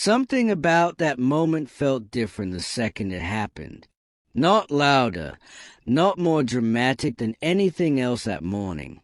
Something about that moment felt different the second it happened. Not louder, not more dramatic than anything else that morning.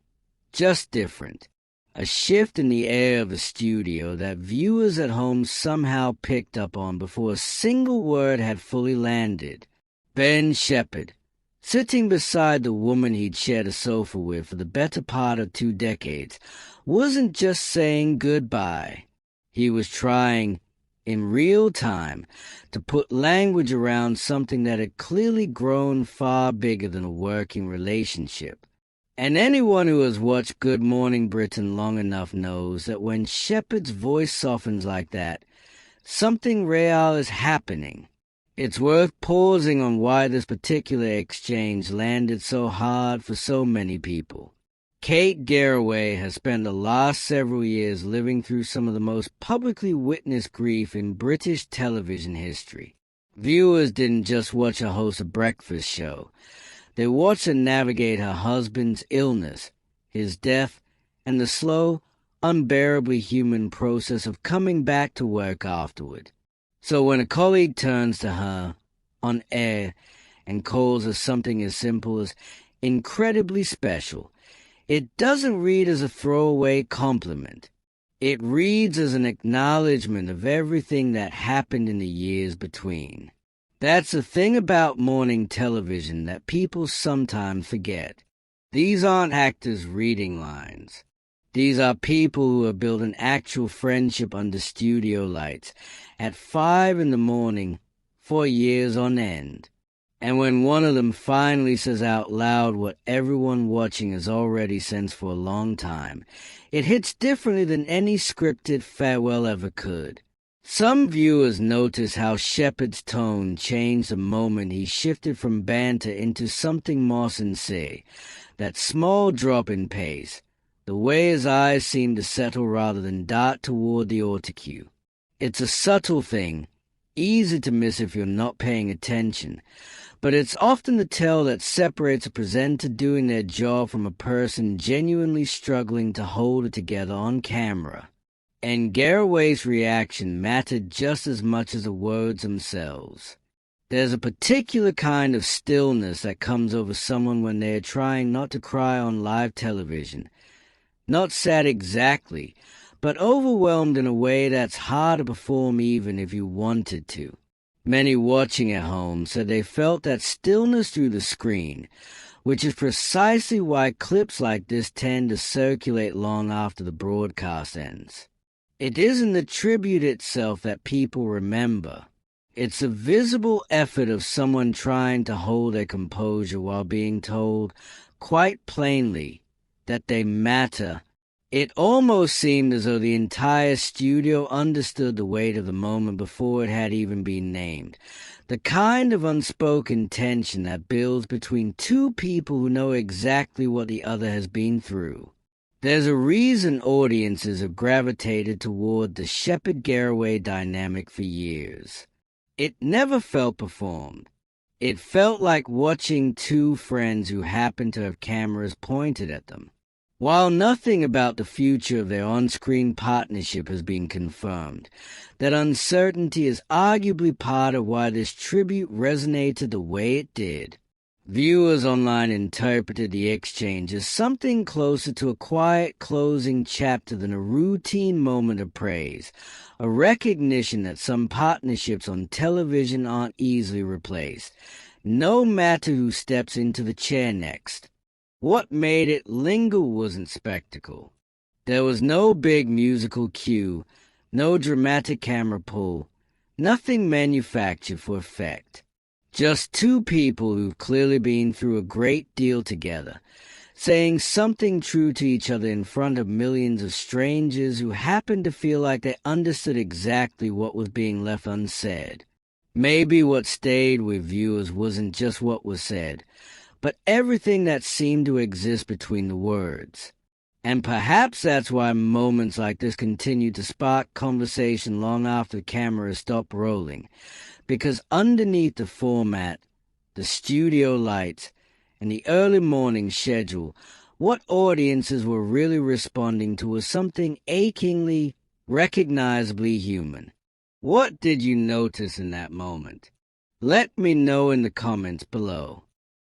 Just different. A shift in the air of the studio that viewers at home somehow picked up on before a single word had fully landed. Ben Shephard, sitting beside the woman he'd shared a sofa with for the better part of 2 decades, wasn't just saying goodbye. He was trying, in real time, to put language around something that had clearly grown far bigger than a working relationship. And anyone who has watched Good Morning Britain long enough knows that when Shephard's voice softens like that, something real is happening. It's worth pausing on why this particular exchange landed so hard for so many people. Kate Garraway has spent the last several years living through some of the most publicly witnessed grief in British television history. Viewers didn't just watch her host a breakfast show. They watched her navigate her husband's illness, his death, and the slow, unbearably human process of coming back to work afterward. So when a colleague turns to her, on air, and calls her something as simple as incredibly special, it doesn't read as a throwaway compliment. It reads as an acknowledgement of everything that happened in the years between. That's the thing about morning television that people sometimes forget. These aren't actors reading lines. These are people who have built an actual friendship under studio lights at 5 a.m. for years on end. And when one of them finally says out loud what everyone watching has already sensed for a long time, it hits differently than any scripted farewell ever could. Some viewers notice how Shephard's tone changed the moment he shifted from banter into something more sincere, that small drop in pace, the way his eyes seemed to settle rather than dart toward the autocue. It's a subtle thing, easy to miss if you're not paying attention, but it's often the tell that separates a presenter doing their job from a person genuinely struggling to hold it together on camera. And Garraway's reaction mattered just as much as the words themselves. There's a particular kind of stillness that comes over someone when they are trying not to cry on live television. Not sad exactly, but overwhelmed in a way that's hard to perform even if you wanted to. Many watching at home said they felt that stillness through the screen, which is precisely why clips like this tend to circulate long after the broadcast ends. It isn't the tribute itself that people remember. It's a visible effort of someone trying to hold their composure while being told, quite plainly, that they matter. It almost seemed as though the entire studio understood the weight of the moment before it had even been named. The kind of unspoken tension that builds between two people who know exactly what the other has been through. There's a reason audiences have gravitated toward the Shephard-Garraway dynamic for years. It never felt performed. It felt like watching two friends who happened to have cameras pointed at them. While nothing about the future of their on-screen partnership has been confirmed, that uncertainty is arguably part of why this tribute resonated the way it did. Viewers online interpreted the exchange as something closer to a quiet closing chapter than a routine moment of praise, a recognition that some partnerships on television aren't easily replaced, no matter who steps into the chair next. What made it linger wasn't spectacle. There was no big musical cue, no dramatic camera pull, nothing manufactured for effect. Just two people who've clearly been through a great deal together, saying something true to each other in front of millions of strangers who happened to feel like they understood exactly what was being left unsaid. Maybe what stayed with viewers wasn't just what was said, but everything that seemed to exist between the words. And perhaps that's why moments like this continue to spark conversation long after the cameras stop rolling, because underneath the format, the studio lights, and the early morning schedule, what audiences were really responding to was something achingly, recognizably human. What did you notice in that moment? Let me know in the comments below.